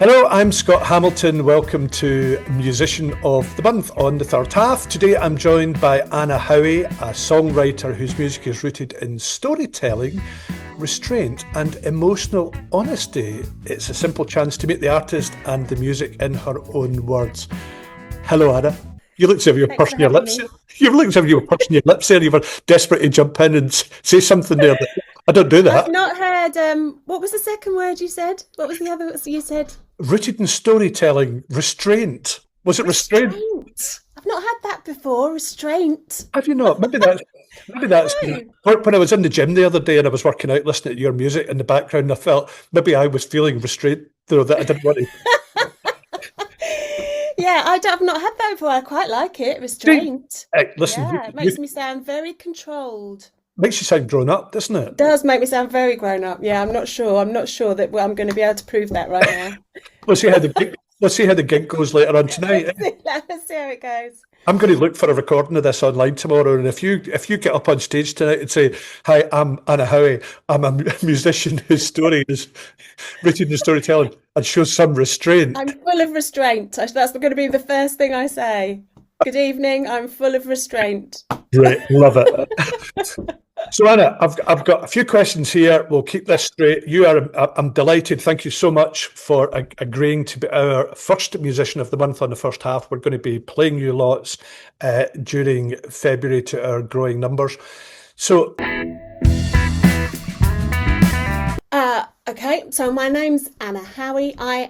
Hello, I'm Scott Hamilton. Welcome to Musician of the Month on the third half. Today I'm joined by Anna Howie, a songwriter whose music is rooted in storytelling, restraint and emotional honesty. It's a simple chance to meet the artist and the music in her own words. Hello, Anna. You look as if you were pursing your lips. You look as if you were pursing your lips there. You were desperate to jump in and say something there. I don't do that. I've not heard. What was the second word you said? What was the other you said? Rooted in storytelling, restraint. Was it restraint? I've not had that before. Restraint. Have you not? Maybe that's No. when I was in the gym the other day and I was working out, listening to your music in the background. I felt maybe I was feeling restraint, though, that I didn't want to. Yeah, I've not had that before. I quite like it. Restraint. Listen, Yeah, it makes me sound very controlled. makes you sound grown up, doesn't it? Does make me sound very grown up. Yeah, I'm not sure. I'm not sure that I'm going to be able to prove that right now. We'll see how the gig goes later on tonight. Let's see how it goes. I'm going to look for a recording of this online tomorrow, and if you get up on stage tonight and say, "Hi, I'm Anna Howie. I'm a musician whose story is rooted in storytelling and shows some restraint." I'm full of restraint. That's going to be the first thing I say. Good evening. I'm full of restraint. Great, love it. So Anna, I've got a few questions here. We'll keep this straight. I'm delighted. Thank you so much for agreeing to be our first musician of the month on the first half. We're going to be playing you lots during February to our growing numbers. So, okay. So my name's Anna Howie. I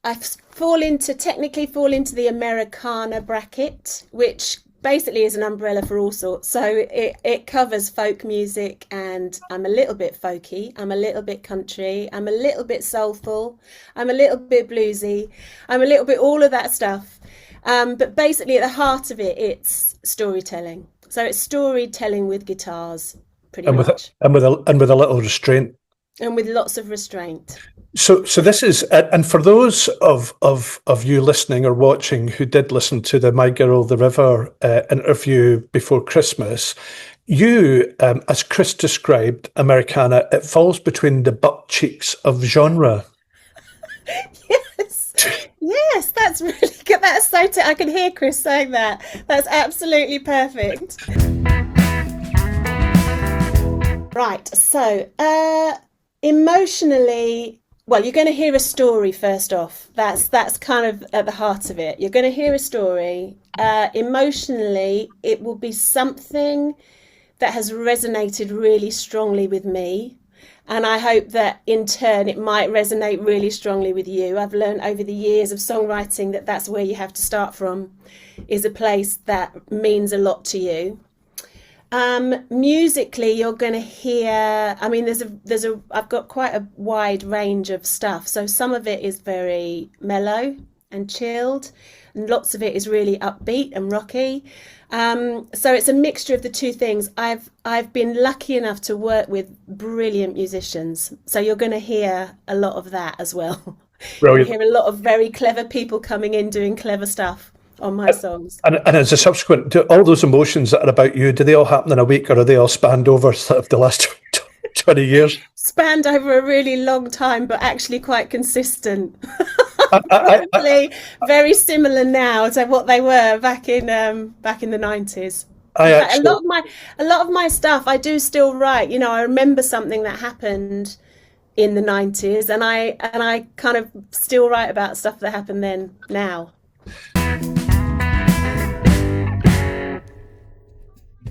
technically fall into the Americana bracket, which basically is an umbrella for all sorts. So it covers folk music, and I'm a little bit folky, I'm a little bit country, I'm a little bit soulful, I'm a little bit bluesy, I'm a little bit all of that stuff. But basically at the heart of it, it's storytelling. So it's storytelling with guitars, pretty much. With a little restraint. And with lots of restraint. So this is, and for those of you listening or watching who did listen to the My Girl the River interview before Christmas, you, as Chris described Americana, it falls between the butt cheeks of genre. Yes, that's really good. That's so. I can hear Chris saying that. That's absolutely perfect. Right. So, emotionally. Well, you're going to hear a story first off. That's kind of at the heart of it. You're going to hear a story. Emotionally, it will be something that has resonated really strongly with me. And I hope that in turn it might resonate really strongly with you. I've learned over the years of songwriting that that's where you have to start from, is a place that means a lot to you. Musically, you're going to hear, I mean, I've got quite a wide range of stuff. So some of it is very mellow and chilled, and lots of it is really upbeat and rocky. So it's a mixture of the two things. I've been lucky enough to work with brilliant musicians. So you're going to hear a lot of that as well. Brilliant. You hear a lot of very clever people coming in doing clever stuff on my songs. And as a subsequent, do all those emotions that are about you, do they all happen in a week, or are they all spanned over sort of the last 20 years? Spanned over a really long time, but actually quite consistent. I, Probably very similar now to what they were back in the 90s. A lot of my stuff I do still write. You know, I remember something that happened in the 90s, and I kind of still write about stuff that happened then now.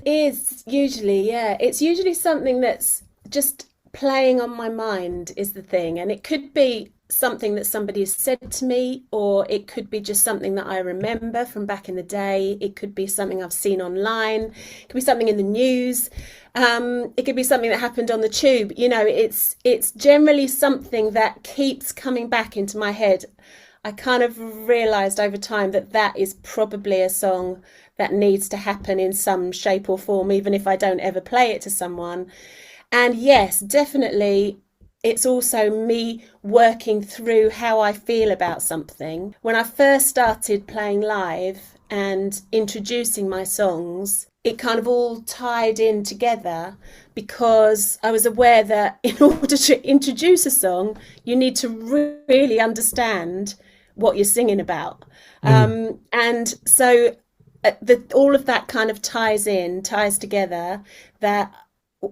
It's usually something that's just playing on my mind is the thing, and it could be something that somebody has said to me, or it could be just something that I remember from back in the day. It could be something I've seen online, it could be something in the news, it could be something that happened on the tube. You know, it's generally something that keeps coming back into my head. I kind of realised over time that is probably a song that needs to happen in some shape or form, even if I don't ever play it to someone. And yes, definitely, it's also me working through how I feel about something. When I first started playing live and introducing my songs, it kind of all tied in together, because I was aware that in order to introduce a song, you need to really understand what you're singing about. Mm. And so all of that kind of ties together, that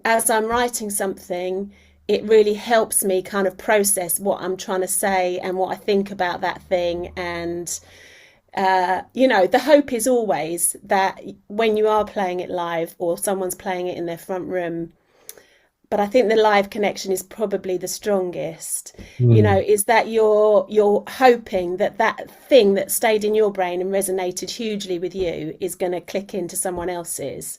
as I'm writing something, it really helps me kind of process what I'm trying to say and what I think about that thing. And the hope is always that when you are playing it live or someone's playing it in their front room, but I think the live connection is probably the strongest, Mm. is that you're hoping that that thing that stayed in your brain and resonated hugely with you is going to click into someone else's.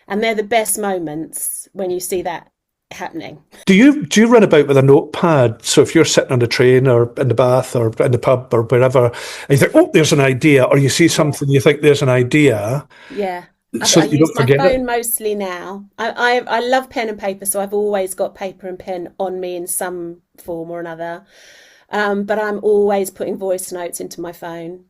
And they're the best moments when you see that happening. Do you run about with a notepad? So if you're sitting on the train or in the bath or in the pub or wherever, and you think, oh, there's an idea, or you see Yeah. something, you think there's an idea, Yeah. so I that you use don't my forget it. phone mostly now. I love pen and paper, so I've always got paper and pen on me in some form or another. But I'm always putting voice notes into my phone.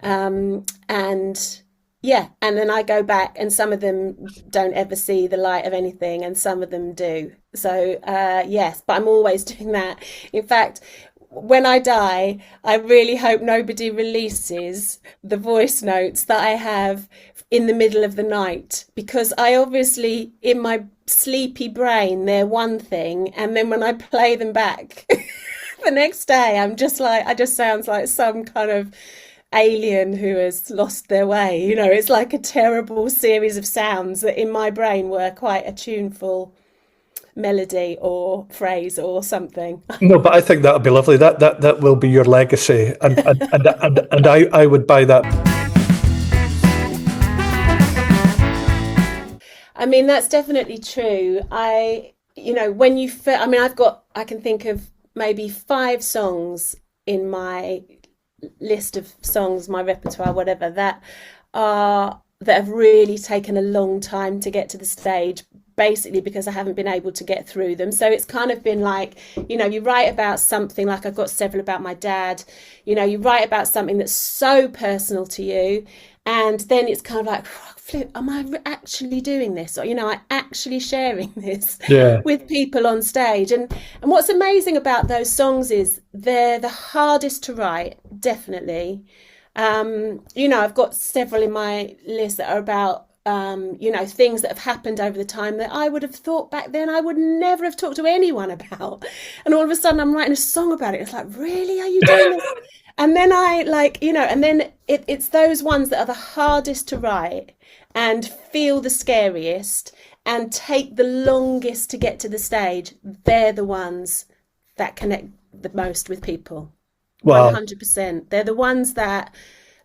And yeah, and then I go back, and some of them don't ever see the light of anything, and some of them do. So yes, but I'm always doing that. In fact, when I die, I really hope nobody releases the voice notes that I have in the middle of the night, because I obviously, in my sleepy brain, they're one thing, and then when I play them back the next day, I'm just like, I just sounds like some kind of alien who has lost their way. It's like a terrible series of sounds that in my brain were quite a tuneful melody or phrase or something. No, but I think that'll be lovely. That will be your legacy, and I would buy that. I mean, that's definitely true. When I mean, I can think of maybe 5 songs in my list of songs, my repertoire, whatever, that have really taken a long time to get to the stage, basically because I haven't been able to get through them. So it's kind of been like, you write about something, like I've got several about my dad, you write about something that's so personal to you, and then it's kind of like, am I actually doing this? Or, I actually sharing this Yeah. with people on stage. And what's amazing about those songs is they're the hardest to write, definitely. I've got several in my list that are about, things that have happened over the time that I would have thought back then I would never have talked to anyone about. And all of a sudden I'm writing a song about it. It's like, really? Are you doing this? And then and then it's those ones that are the hardest to write and feel the scariest and take the longest to get to the stage. They're the ones that connect the most with people. Well, 100%. They're the ones that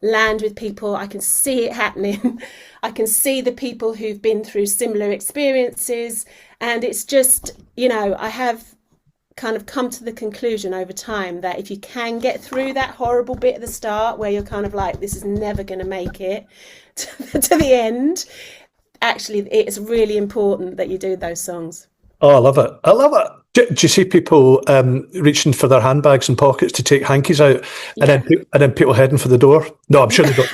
land with people. I can see it happening. I can see the people who've been through similar experiences. And it's just, I have kind of come to the conclusion over time that if you can get through that horrible bit at the start where you're kind of like, this is never going to make it to the end, actually, it's really important that you do those songs. oh, I love it. I love it. Do you see people reaching for their handbags and pockets to take hankies out, and then Yeah. people heading for for the door? No, I'm sure they don't.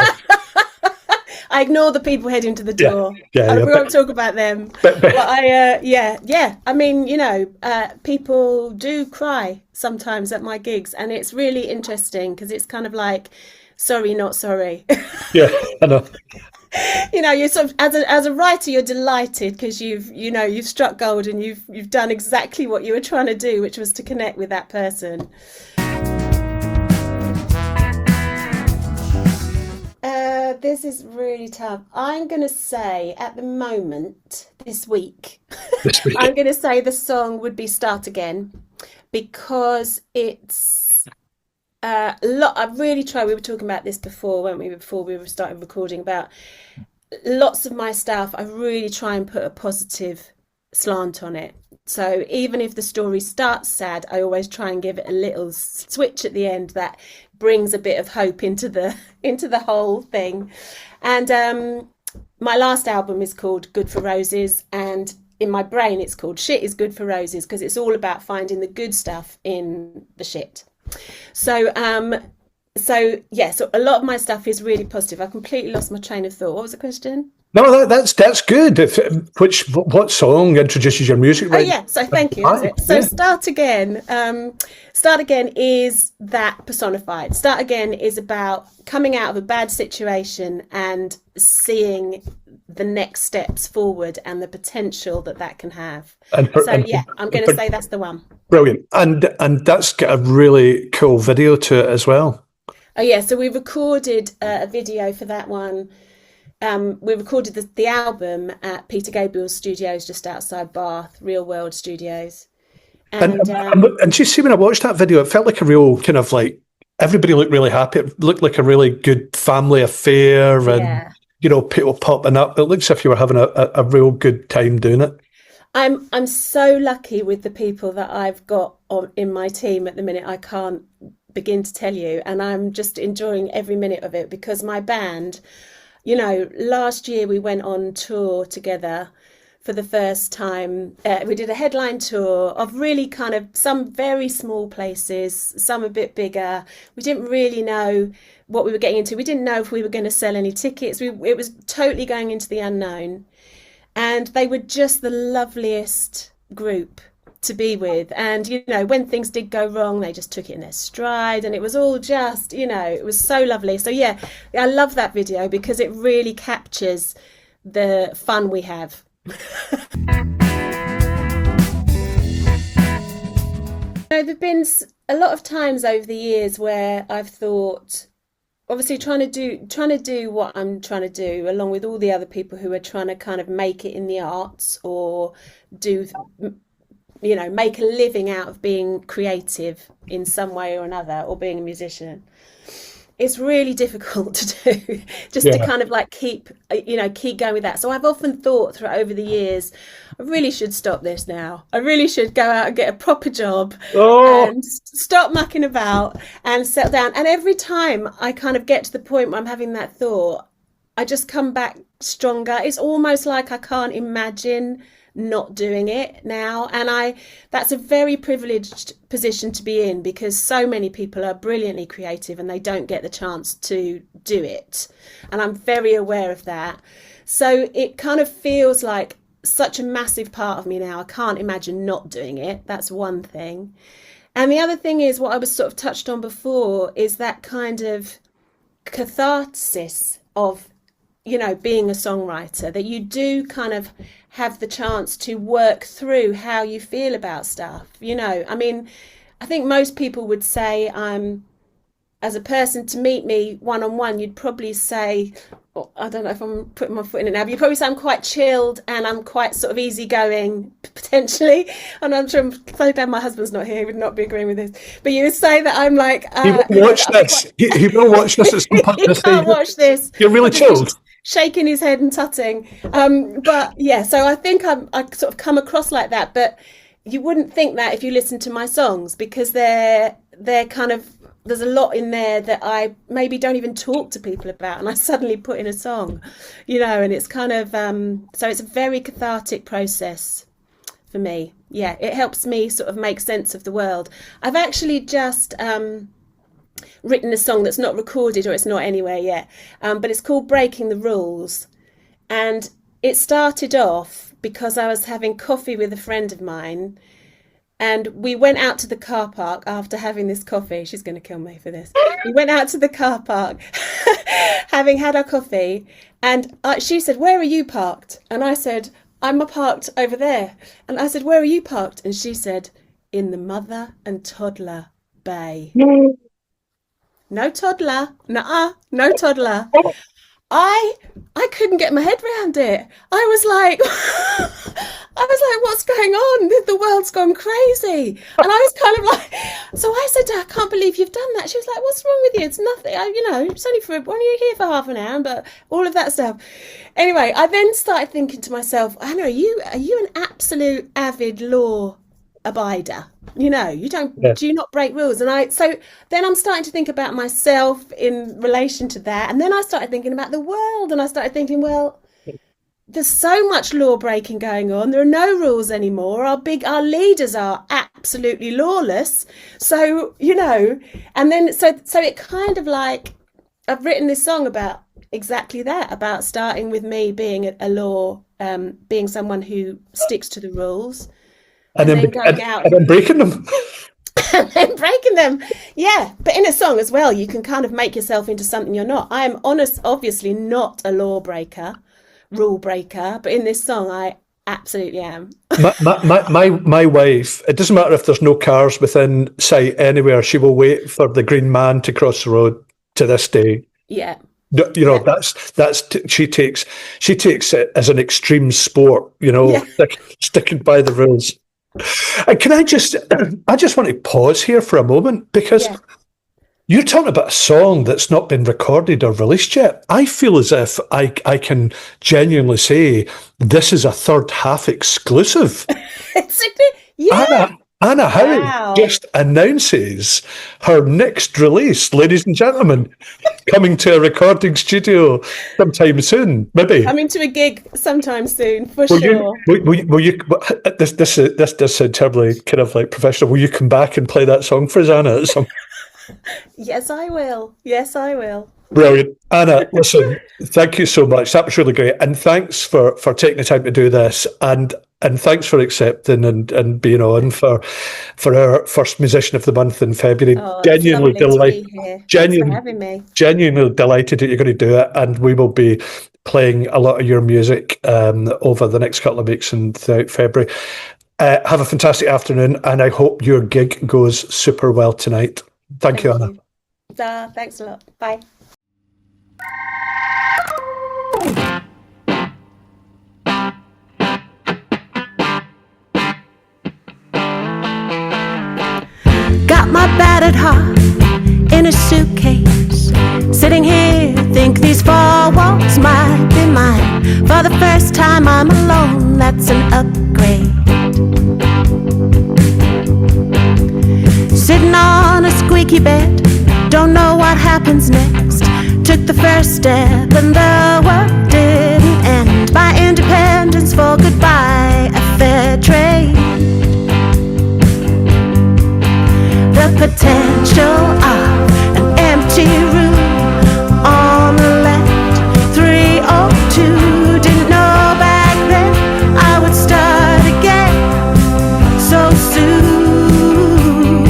I ignore the people heading to the Yeah, door. yeah, yeah. We won't talk about them. But But yeah. I mean, people do cry sometimes at my gigs, and it's really interesting because it's kind of like, sorry, not sorry. yeah, I know. You're sort of, as a writer, you're delighted because you've struck gold and you've done exactly what you were trying to do, which was to connect with that person. This is really tough. I'm going to say at the moment, this week, This week. I'm going to say the song would be Start Again, because it's a lot. I've really tried. We were talking about this before, weren't we? Before we were starting recording, about lots of my stuff. I really try and put a positive slant on it. So even if the story starts sad, I always try and give it a little switch at the end that brings a bit of hope into the whole thing. And my last album is called Good for Roses, and in my brain it's called Shit is Good for Roses, because it's all about finding the good stuff in the shit. So so a lot of my stuff is really positive. I completely lost my train of thought. What was the question? No, that's good. What song introduces your music Oh right? yeah, so thank you. That's Hi, it. So yeah. start again. Start again is that personified. Start again is about coming out of a bad situation and seeing the next steps forward and the potential that that can have. And for, So and yeah, I'm going to for, say that's the one. brilliant. And that's got a really cool video to it as well. Oh yeah, so we recorded a video for that one. We recorded the album at Peter Gabriel's studios just outside Bath, Real World Studios. And, And and you see, when I watched that video, it felt like a real kind of like everybody looked really happy. It looked like a really good family affair, and yeah, people popping up. It looks as if you were having a real good time doing it. I'm so lucky with the people that I've got in my team at the minute. I can't begin to tell you, and I'm just enjoying every minute of it because my band, last year we went on tour together for the first time. We did a headline tour of really kind of some very small places, some a bit bigger. We didn't really know what we were getting into. We didn't know if we were going to sell any tickets. It was totally going into the unknown. And they were just the loveliest group to be with. And when things did go wrong, they just took it in their stride, and it was all just, it was so lovely. So yeah, I love that video because it really captures the fun we have. There've been a lot of times over the years where I've thought, obviously trying to do what I'm trying to do, along with all the other people who are trying to kind of make it in the arts or do, make a living out of being creative in some way or another, or being a musician. It's really difficult to do, just to Yeah. kind of like keep going with that. So I've often thought through over the years, I really should stop this now. I really should go out and get a proper job Oh, and stop mucking about and settle down. And every time I kind of get to the point where I'm having that thought, I just come back stronger. It's almost like I can't imagine not doing it now, and that's a very privileged position to be in because so many people are brilliantly creative and they don't get the chance to do it, and I'm very aware of that. So it kind of feels like such a massive part of me now. I can't imagine not doing it. That's one thing. And the other thing is what I was sort of touched on before, is that kind of catharsis of being a songwriter, that you do kind of have the chance to work through how you feel about stuff. I mean, I think most people would say as a person, to meet me one on one, you'd probably say, I don't know if I'm putting my foot in it now, but you'd probably say I'm quite chilled and I'm quite sort of easygoing, potentially. And I'm sure I'm so glad my husband's not here, he would not be agreeing with this. But you would say that I'm like, he will watch this. He will watch this at some point he in this day. can't watch this. You're really chilled. Shaking his head and tutting. But yeah, so I think I sort of come across like that. But you wouldn't think that if you listen to my songs, because they're kind of, there's a lot in there that I maybe don't even talk to people about, and I suddenly put in a song, and it's kind of so it's a very cathartic process for me. Yeah, it helps me sort of make sense of the world. I've actually just written a song that's not recorded, or it's not anywhere yet, but it's called Breaking the Rules. And it started off because I was having coffee with a friend of mine, and we went out to the car park after having this coffee. She's going to kill me for this. We went out to the car park having had our coffee, and she said, "Where are you parked?" And I said, "I'm parked over there." And I said, "Where are you parked?" And she said, "In the mother and toddler bay." No toddler. Nuh-uh. No toddler. I couldn't get my head around it. I was like, what's going on? The world's gone crazy. And I was kind of like, so I said to her, "I can't believe you've done that." She was like, "What's wrong with you? It's nothing. It's only when you're here for half an hour," but all of that stuff. Anyway, I then started thinking to myself, Anna, are you an absolute avid law abider? You Yeah. do you not break rules? And so then I'm starting to think about myself in relation to that, and then I started thinking about the world, and I started thinking, well, there's so much law breaking going on. There are no rules anymore. Our leaders are absolutely lawless. So and then so it kind of like, I've written this song about exactly that, about starting with me being being someone who sticks to the rules, and and then then going out and then breaking them. and then breaking them. Yeah, but in a song as well, you can kind of make yourself into something you're not. I am honest, obviously not a lawbreaker, rule breaker, but in this song, I absolutely am. My wife, it doesn't matter if there's no cars within sight anywhere, she will wait for the green man to cross the road to this day. Yeah, You know, yeah, she takes it as an extreme sport, you know, yeah, sticking by the rules. And can I just want to pause here for a moment, because yeah. you're talking about a song that's not been recorded or released yet. I feel as if I can genuinely say this is a third half exclusive. Exactly. Yeah. Anna Howie Wow. just announces her next release, ladies and gentlemen, coming to a recording studio sometime soon, maybe. Coming to a gig sometime soon, for Will you, sure. will you, this does sound terribly kind of like professional. Will you come back and play that song for us, Anna, at some? Yes, I will. Yes, I will. Brilliant. Anna, listen, thank you so much. That was really great. And thanks for taking the time to do this. And thanks for accepting and being on for our first Musician of the Month in February. Oh, it's Genuinely lovely to be delighted. here. Thanks for Genuine, having me. genuinely delighted that you're going to do it. And we will be playing a lot of your music over the next couple of weeks and throughout February. Have a fantastic afternoon, and I hope your gig goes super well tonight. Thank you, Thank Anna. you. Thanks a lot. Bye. Got my battered heart in a suitcase. Sitting here, think these four walls might be mine. For the first time I'm alone, that's an upgrade. Sitting on a squeaky bed, don't know what happens next. Took the first step and the world didn't end. My independence for goodbye, a fair trade. The potential of an empty room on the left, 302. Didn't know back then I would start again so soon.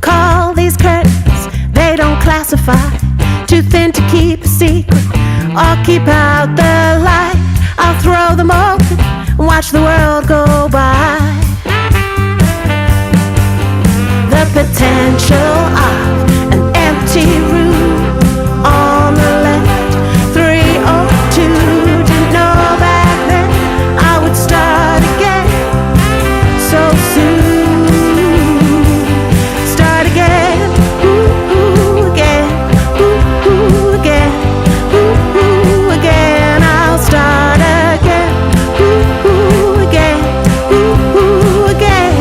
Call these curtains, they don't classify. Too thin to keep a secret or keep out the light. I'll throw them open and watch the world go by. The potential of an empty room on the left, 302. Didn't know back then I would start again so soon. Start again, ooh, again, ooh, again, ooh, again. I'll start again, ooh, again, ooh, again.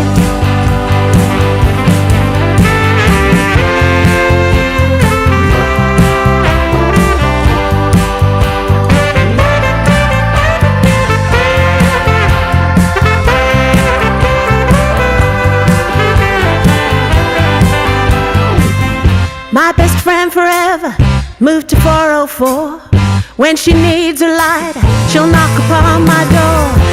My best friend forever moved to 404. When she needs a light, she'll knock upon my door.